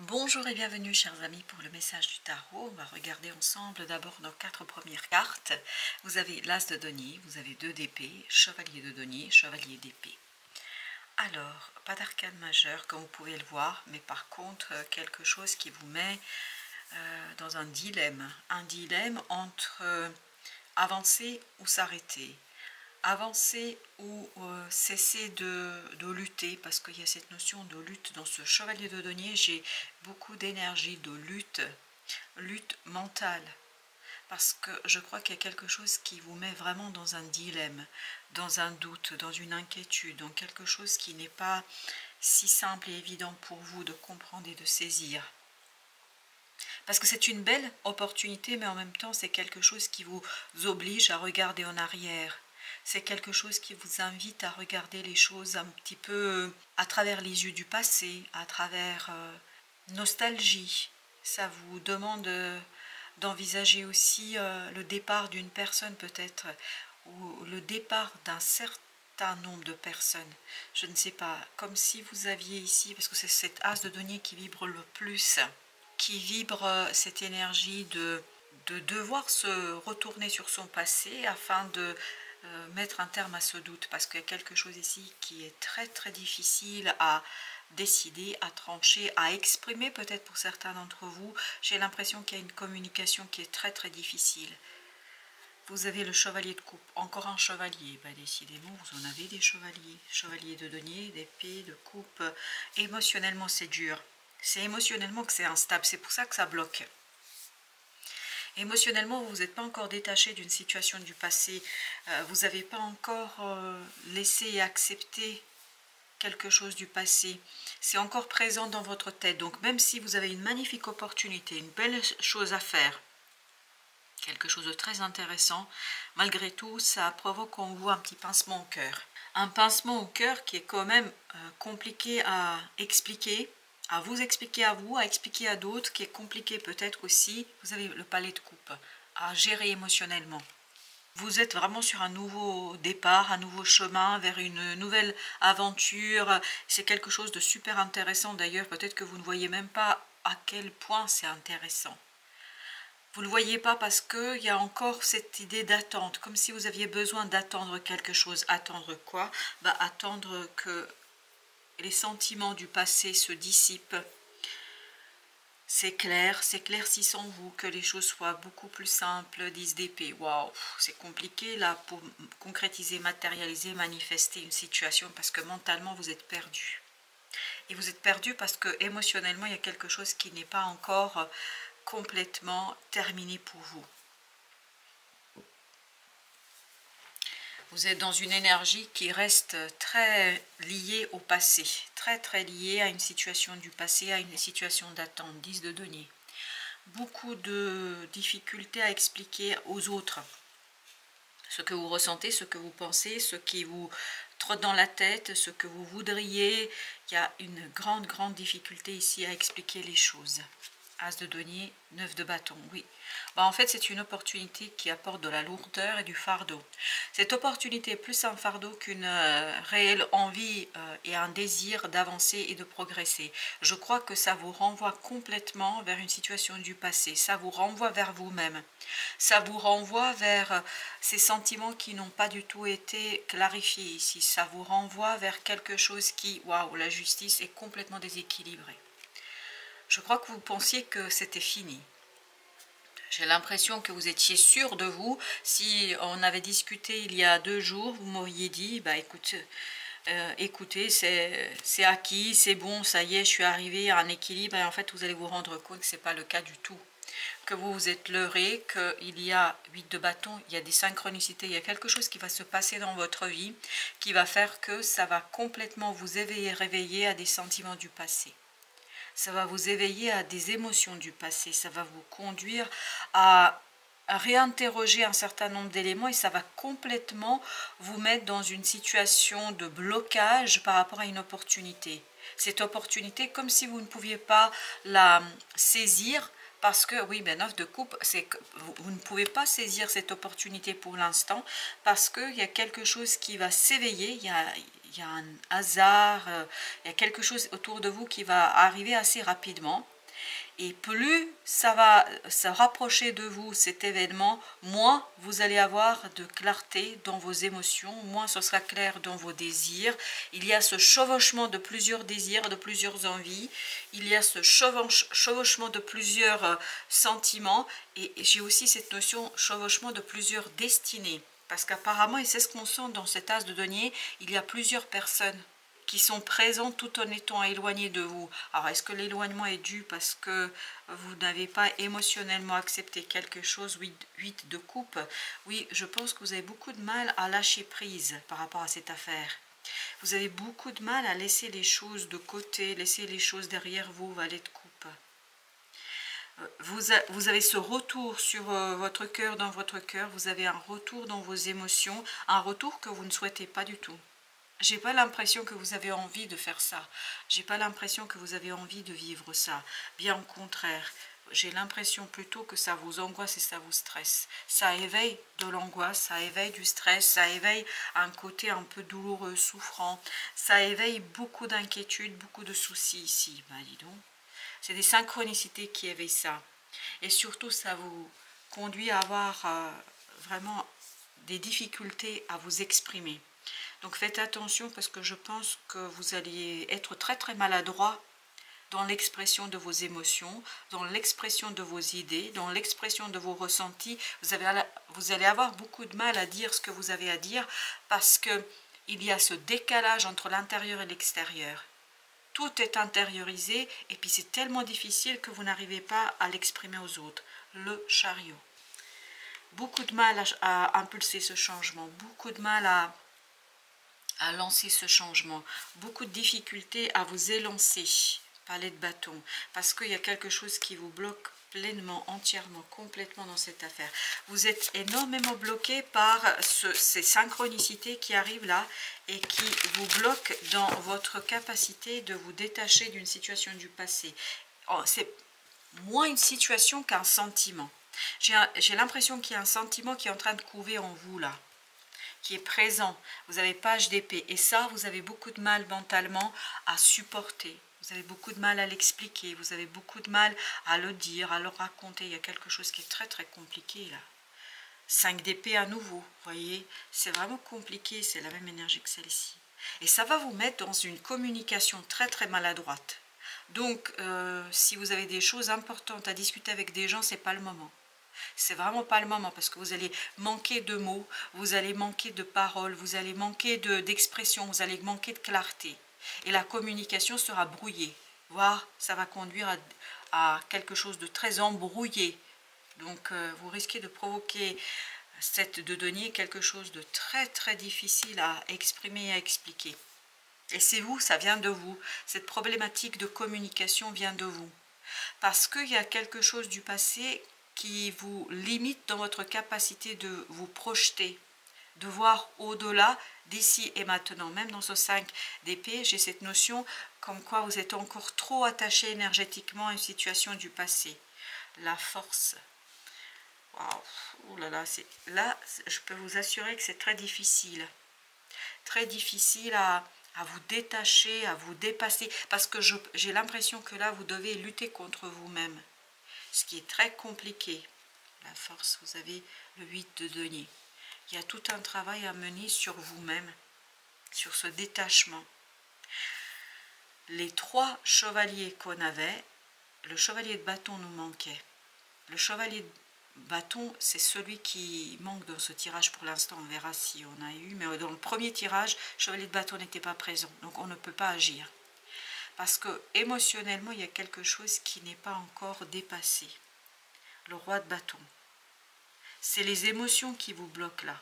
Bonjour et bienvenue chers amis pour le message du tarot. On va regarder ensemble d'abord nos 4 premières cartes. Vous avez l'as de denier, vous avez 2 d'épée, chevalier de denier, chevalier d'épée. Alors, pas d'arcane majeur comme vous pouvez le voir, mais par contre quelque chose qui vous met dans un dilemme entre avancer ou s'arrêter. Avancer ou cesser de lutter, parce qu'il y a cette notion de lutte dans ce chevalier de denier. J'ai beaucoup d'énergie de lutte mentale, parce que je crois qu'il y a quelque chose qui vous met vraiment dans un dilemme, dans un doute, dans une inquiétude, dans quelque chose qui n'est pas si simple et évident pour vous de comprendre et de saisir. Parce que c'est une belle opportunité, mais en même temps c'est quelque chose qui vous oblige à regarder en arrière. C'est quelque chose qui vous invite à regarder les choses un petit peu à travers les yeux du passé, à travers nostalgie. Ça vous demande d'envisager aussi le départ d'une personne peut-être, ou le départ d'un certain nombre de personnes. Je ne sais pas, comme si vous aviez ici, parce que c'est cet as de denier qui vibre le plus, qui vibre cette énergie de devoir se retourner sur son passé afin de mettre un terme à ce doute, parce qu'il y a quelque chose ici qui est très très difficile à décider, à trancher, à exprimer peut-être pour certains d'entre vous. J'ai l'impression qu'il y a une communication qui est très très difficile. Vous avez le chevalier de coupe, encore un chevalier, ben, décidément vous en avez des chevaliers, chevalier de denier, d'épée, de coupe. Émotionnellement c'est dur, c'est émotionnellement que c'est instable, c'est pour ça que ça bloque. Émotionnellement, vous n'êtes pas encore détaché d'une situation du passé, vous n'avez pas encore laissé et accepté quelque chose du passé, c'est encore présent dans votre tête. Donc même si vous avez une magnifique opportunité, une belle chose à faire, quelque chose de très intéressant, malgré tout, ça provoque en vous un petit pincement au cœur. Un pincement au cœur qui est quand même compliqué à expliquer, à vous expliquer à vous, à expliquer à d'autres, qui est compliqué peut-être aussi. Vous avez le palais de coupe à gérer émotionnellement. Vous êtes vraiment sur un nouveau départ, un nouveau chemin vers une nouvelle aventure. C'est quelque chose de super intéressant d'ailleurs. Peut-être que vous ne voyez même pas à quel point c'est intéressant. Vous ne le voyez pas parce qu'il y a encore cette idée d'attente, comme si vous aviez besoin d'attendre quelque chose. Attendre quoi? Attendre que les sentiments du passé se dissipent. C'est clair, s'éclaircissent en vous, que les choses soient beaucoup plus simples. 10 d'épée, waouh, c'est compliqué là pour concrétiser, matérialiser, manifester une situation, parce que mentalement vous êtes perdu. Et vous êtes perdu parce que émotionnellement il y a quelque chose qui n'est pas encore complètement terminé pour vous. Vous êtes dans une énergie qui reste très liée au passé, très très liée à une situation du passé, à une situation d'attente. 10 de denier. Beaucoup de difficultés à expliquer aux autres ce que vous ressentez, ce que vous pensez, ce qui vous trotte dans la tête, ce que vous voudriez. Il y a une grande difficulté ici à expliquer les choses. As de denier, 9 de bâton, oui. En fait, c'est une opportunité qui apporte de la lourdeur et du fardeau. Cette opportunité est plus un fardeau qu'une réelle envie et un désir d'avancer et de progresser. Je crois que ça vous renvoie complètement vers une situation du passé. Ça vous renvoie vers vous-même. Ça vous renvoie vers ces sentiments qui n'ont pas du tout été clarifiés ici. Ça vous renvoie vers quelque chose qui, waouh, la justice est complètement déséquilibrée. Je crois que vous pensiez que c'était fini. J'ai l'impression que vous étiez sûr de vous. Si on avait discuté il y a 2 jours, vous m'auriez dit, écoutez, c'est acquis, c'est bon, ça y est, je suis arrivée à un équilibre. Et en fait, vous allez vous rendre compte que ce n'est pas le cas du tout. Que vous vous êtes leurré, qu'il y a 8 de bâton, il y a des synchronicités, il y a quelque chose qui va se passer dans votre vie, qui va faire que ça va complètement vous éveiller, réveiller à des sentiments du passé. Ça va vous éveiller à des émotions du passé, ça va vous conduire à réinterroger un certain nombre d'éléments et ça va complètement vous mettre dans une situation de blocage par rapport à une opportunité. Cette opportunité, comme si vous ne pouviez pas la saisir, parce que, oui, 9 de coupe, c'est que vous ne pouvez pas saisir cette opportunité pour l'instant, parce qu'il y a quelque chose qui va s'éveiller, il y a un hasard, il y a quelque chose autour de vous qui va arriver assez rapidement. Et plus ça va se rapprocher de vous, cet événement, moins vous allez avoir de clarté dans vos émotions, moins ce sera clair dans vos désirs. Il y a ce chevauchement de plusieurs désirs, de plusieurs envies. Il y a ce chevauchement de plusieurs sentiments. Et j'ai aussi cette notion chevauchement de plusieurs destinées. Parce qu'apparemment, et c'est ce qu'on sent dans cet as de denier, il y a plusieurs personnes qui sont présents tout en étant éloignés de vous. Alors, est-ce que l'éloignement est dû parce que vous n'avez pas émotionnellement accepté quelque chose? 8 de coupe. Oui, je pense que vous avez beaucoup de mal à lâcher prise par rapport à cette affaire. Vous avez beaucoup de mal à laisser les choses de côté, laisser les choses derrière vous, valet de coupe. Vous avez ce retour sur votre cœur, dans votre cœur, vous avez un retour dans vos émotions, un retour que vous ne souhaitez pas du tout. J'ai pas l'impression que vous avez envie de faire ça. J'ai pas l'impression que vous avez envie de vivre ça. Bien au contraire, j'ai l'impression plutôt que ça vous angoisse et ça vous stresse. Ça éveille de l'angoisse, ça éveille du stress, ça éveille un côté un peu douloureux, souffrant. Ça éveille beaucoup d'inquiétudes, beaucoup de soucis ici. Ben dis donc. C'est des synchronicités qui éveillent ça. Et surtout, ça vous conduit à avoir vraiment des difficultés à vous exprimer. Donc faites attention parce que je pense que vous alliez être très très maladroit dans l'expression de vos émotions, dans l'expression de vos idées, dans l'expression de vos ressentis. Vous allez avoir beaucoup de mal à dire ce que vous avez à dire parce qu'il y a ce décalage entre l'intérieur et l'extérieur. Tout est intériorisé et puis c'est tellement difficile que vous n'arrivez pas à l'exprimer aux autres. Le chariot. Beaucoup de mal à impulser ce changement, beaucoup de mal à lancer ce changement, beaucoup de difficultés à vous élancer, palais de bâton, parce qu'il y a quelque chose qui vous bloque pleinement, entièrement, complètement dans cette affaire. Vous êtes énormément bloqué par ces synchronicités qui arrivent là et qui vous bloquent dans votre capacité de vous détacher d'une situation du passé. Oh, c'est moins une situation qu'un sentiment. J'ai l'impression qu'il y a un sentiment qui est en train de couver en vous là, qui est présent. Vous avez page d'épée et ça, vous avez beaucoup de mal mentalement à supporter. Vous avez beaucoup de mal à l'expliquer, vous avez beaucoup de mal à le dire, à le raconter. Il y a quelque chose qui est très très compliqué là. 5 d'épée à nouveau, vous voyez, c'est vraiment compliqué, c'est la même énergie que celle-ci. Et ça va vous mettre dans une communication très très maladroite. Donc, si vous avez des choses importantes à discuter avec des gens, c'est pas le moment. C'est vraiment pas le moment parce que vous allez manquer de mots, vous allez manquer de paroles, vous allez manquer d'expression, vous allez manquer de clarté. Et la communication sera brouillée, voire ça va conduire à quelque chose de très embrouillé. Donc vous risquez de provoquer de donner quelque chose de très très difficile à exprimer et à expliquer. Et c'est vous, ça vient de vous. Cette problématique de communication vient de vous. Parce qu'il y a quelque chose du passé qui vous limite dans votre capacité de vous projeter, de voir au-delà d'ici et maintenant. Même dans ce 5 d'épée, j'ai cette notion comme quoi vous êtes encore trop attaché énergétiquement à une situation du passé. La force. Waouh, oh là là, je peux vous assurer que c'est très difficile. Très difficile à vous détacher, à vous dépasser. Parce que j'ai l'impression que là, vous devez lutter contre vous-même. Ce qui est très compliqué. La force, vous avez le 8 de denier. Il y a tout un travail à mener sur vous-même, sur ce détachement. Les 3 chevaliers qu'on avait, le chevalier de bâton nous manquait. Le chevalier de bâton, c'est celui qui manque dans ce tirage pour l'instant. On verra si on a eu, mais dans le premier tirage, le chevalier de bâton n'était pas présent, donc on ne peut pas agir. Parce que émotionnellement, il y a quelque chose qui n'est pas encore dépassé. Le roi de bâton. C'est les émotions qui vous bloquent là.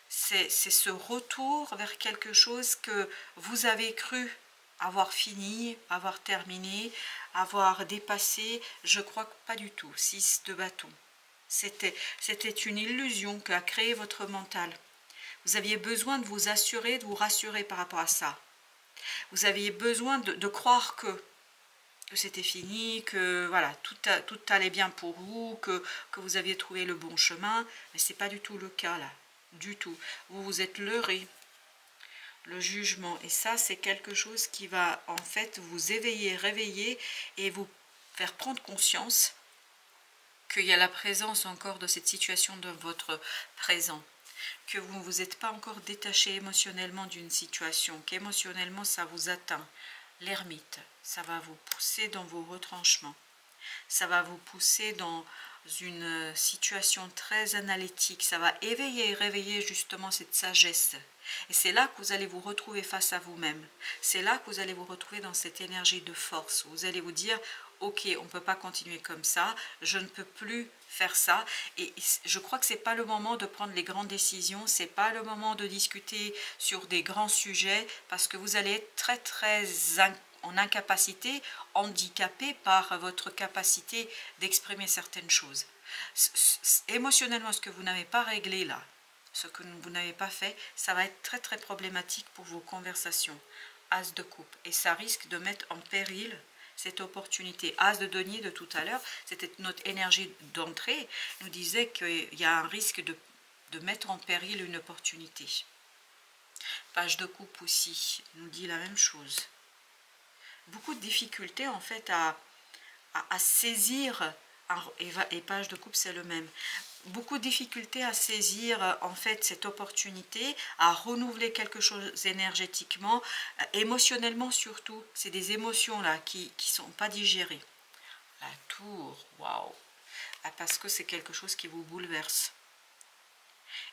C'est ce retour vers quelque chose que vous avez cru avoir fini, avoir terminé, avoir dépassé. Je crois que pas du tout. 6 de bâton. C'était une illusion qu'a créé votre mental. Vous aviez besoin de vous assurer, de vous rassurer par rapport à ça. Vous aviez besoin de croire que c'était fini, que voilà, tout allait bien pour vous, que vous aviez trouvé le bon chemin, mais ce n'est pas du tout le cas là, du tout. Vous vous êtes leurré, le jugement, et ça c'est quelque chose qui va en fait vous éveiller, réveiller, et vous faire prendre conscience qu'il y a la présence encore de cette situation dans votre présent, que vous ne vous êtes pas encore détaché émotionnellement d'une situation, qu'émotionnellement ça vous atteint. L'ermite, ça va vous pousser dans vos retranchements, ça va vous pousser dans une situation très analytique, ça va éveiller et réveiller justement cette sagesse. Et c'est là que vous allez vous retrouver face à vous-même. C'est là que vous allez vous retrouver dans cette énergie de force. Vous allez vous dire, ok, on ne peut pas continuer comme ça, je ne peux plus faire ça. Et je crois que ce n'est pas le moment de prendre les grandes décisions, ce n'est pas le moment de discuter sur des grands sujets, parce que vous allez être très très en incapacité, handicapé par votre capacité d'exprimer certaines choses. Émotionnellement, ce que vous n'avez pas réglé là, ce que vous n'avez pas fait, ça va être très très problématique pour vos conversations. As de coupe. Et ça risque de mettre en péril cette opportunité. As de denier de tout à l'heure, c'était notre énergie d'entrée, nous disait qu'il y a un risque de mettre en péril une opportunité. Page de coupe aussi nous dit la même chose. Beaucoup de difficultés en fait à saisir, et page de coupe c'est le même, beaucoup de difficultés à saisir en fait cette opportunité, à renouveler quelque chose énergétiquement, émotionnellement surtout, c'est des émotions là qui ne sont pas digérées. La tour, waouh, parce que c'est quelque chose qui vous bouleverse.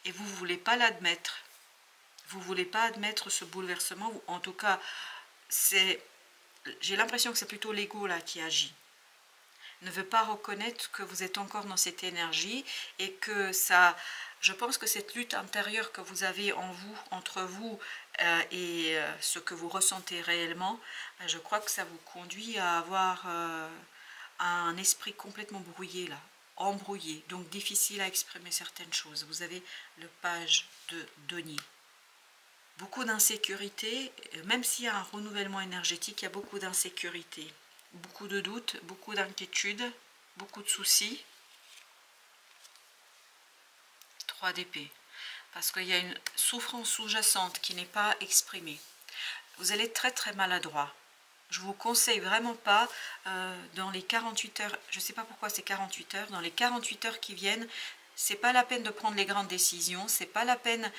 Et vous ne voulez pas l'admettre. Vous ne voulez pas admettre ce bouleversement, ou en tout cas, j'ai l'impression que c'est plutôt l'ego là qui agit. Ne veut pas reconnaître que vous êtes encore dans cette énergie et que ça, je pense que cette lutte intérieure que vous avez en vous, entre vous et ce que vous ressentez réellement, je crois que ça vous conduit à avoir un esprit complètement brouillé là, embrouillé, donc difficile à exprimer certaines choses. Vous avez le page de denier. Beaucoup d'insécurité, même s'il y a un renouvellement énergétique, il y a beaucoup d'insécurité. Beaucoup de doutes, beaucoup d'inquiétudes, beaucoup de soucis. 3 d'épée. Parce qu'il y a une souffrance sous-jacente qui n'est pas exprimée. Vous allez être très très maladroit. Je vous conseille vraiment pas dans les 48 heures, je ne sais pas pourquoi c'est 48 heures, dans les 48 heures qui viennent, c'est pas la peine de prendre les grandes décisions, c'est pas la peine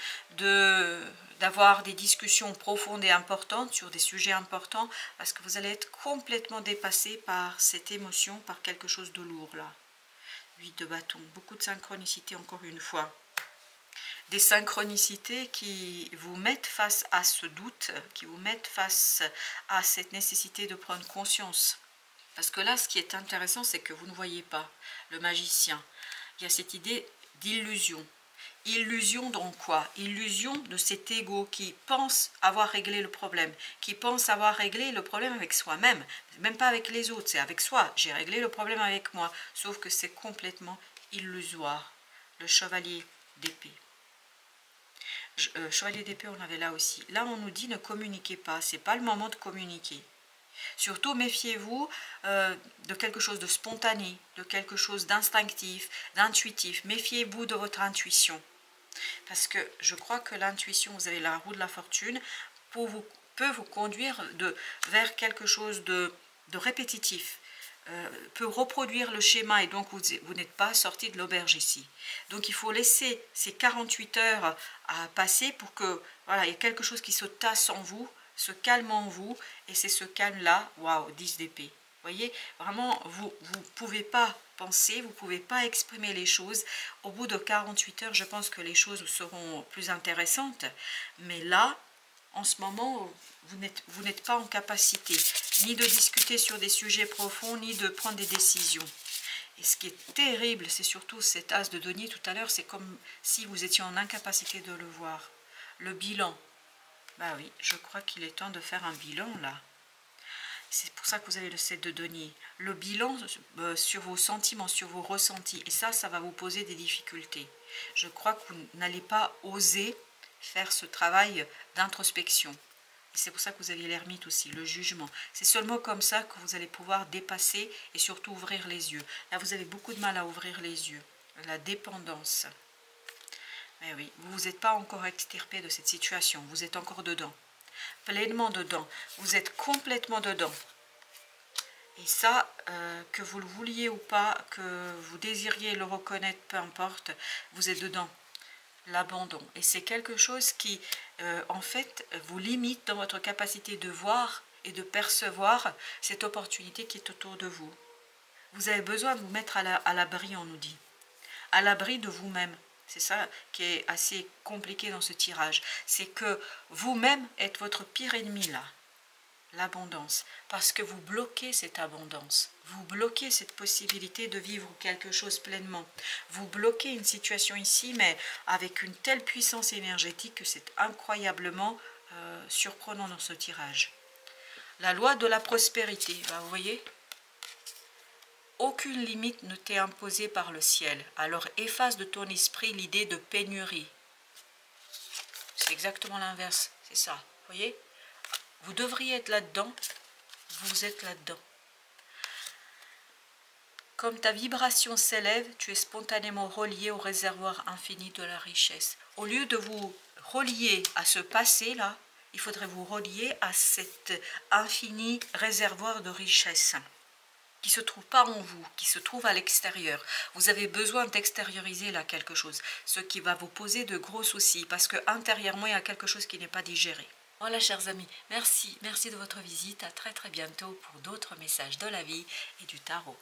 d'avoir des discussions profondes et importantes sur des sujets importants, parce que vous allez être complètement dépassé par cette émotion, par quelque chose de lourd là. 8 de bâton, beaucoup de synchronicité encore une fois. Des synchronicités qui vous mettent face à ce doute, qui vous mettent face à cette nécessité de prendre conscience. Parce que là, ce qui est intéressant, c'est que vous ne voyez pas le magicien. Il y a cette idée d'illusion. Illusion dans quoi? Illusion de cet ego qui pense avoir réglé le problème, qui pense avoir réglé le problème avec soi-même, même pas avec les autres, c'est avec soi. J'ai réglé le problème avec moi, sauf que c'est complètement illusoire. Le chevalier d'épée. Chevalier d'épée, on avait là aussi. Là, on nous dit ne communiquez pas, c'est pas le moment de communiquer. Surtout, méfiez-vous de quelque chose de spontané, de quelque chose d'instinctif, d'intuitif. Méfiez-vous de votre intuition. Parce que je crois que l'intuition, vous avez la roue de la fortune, peut vous conduire vers quelque chose de répétitif. Peut reproduire le schéma et donc vous n'êtes pas sorti de l'auberge ici. Donc il faut laisser ces 48 heures à passer pour que voilà, il y ait quelque chose qui se tasse en vous, se calme en vous, et c'est ce calme-là, waouh, 10 d'épée. Vous voyez, vraiment, vous ne pouvez pas penser, vous ne pouvez pas exprimer les choses. Au bout de 48 heures, je pense que les choses seront plus intéressantes, mais là, en ce moment, vous n'êtes pas en capacité ni de discuter sur des sujets profonds, ni de prendre des décisions. Et ce qui est terrible, c'est surtout cet as de denier tout à l'heure, c'est comme si vous étiez en incapacité de le voir. Le bilan. Bah oui, je crois qu'il est temps de faire un bilan là. C'est pour ça que vous avez le 7 de denier. Le bilan sur vos sentiments, sur vos ressentis. Et ça va vous poser des difficultés. Je crois que vous n'allez pas oser faire ce travail d'introspection. Et c'est pour ça que vous aviez l'ermite aussi, le jugement. C'est seulement comme ça que vous allez pouvoir dépasser et surtout ouvrir les yeux. Là, vous avez beaucoup de mal à ouvrir les yeux. La dépendance. Mais oui, vous n'êtes pas encore extirpé de cette situation. Vous êtes encore dedans. Pleinement dedans. Vous êtes complètement dedans. Et ça, que vous le vouliez ou pas, que vous désiriez le reconnaître, peu importe, vous êtes dedans. L'abandon. Et c'est quelque chose qui, en fait, vous limite dans votre capacité de voir et de percevoir cette opportunité qui est autour de vous. Vous avez besoin de vous mettre à l'abri, on nous dit. À l'abri de vous-même. C'est ça qui est assez compliqué dans ce tirage. C'est que vous-même êtes votre pire ennemi là. L'abondance, parce que vous bloquez cette abondance, vous bloquez cette possibilité de vivre quelque chose pleinement, vous bloquez une situation ici, mais avec une telle puissance énergétique que c'est incroyablement surprenant dans ce tirage. La loi de la prospérité, vous voyez, aucune limite ne t'est imposée par le ciel, alors efface de ton esprit l'idée de pénurie. C'est exactement l'inverse, c'est ça, vous voyez. Vous devriez être là-dedans, vous êtes là-dedans. Comme ta vibration s'élève, tu es spontanément relié au réservoir infini de la richesse. Au lieu de vous relier à ce passé-là, il faudrait vous relier à cet infini réservoir de richesse qui ne se trouve pas en vous, qui se trouve à l'extérieur. Vous avez besoin d'extérioriser là quelque chose, ce qui va vous poser de gros soucis, parce que intérieurement, il y a quelque chose qui n'est pas digéré. Voilà, chers amis, merci de votre visite. À très bientôt pour d'autres messages de la vie et du tarot.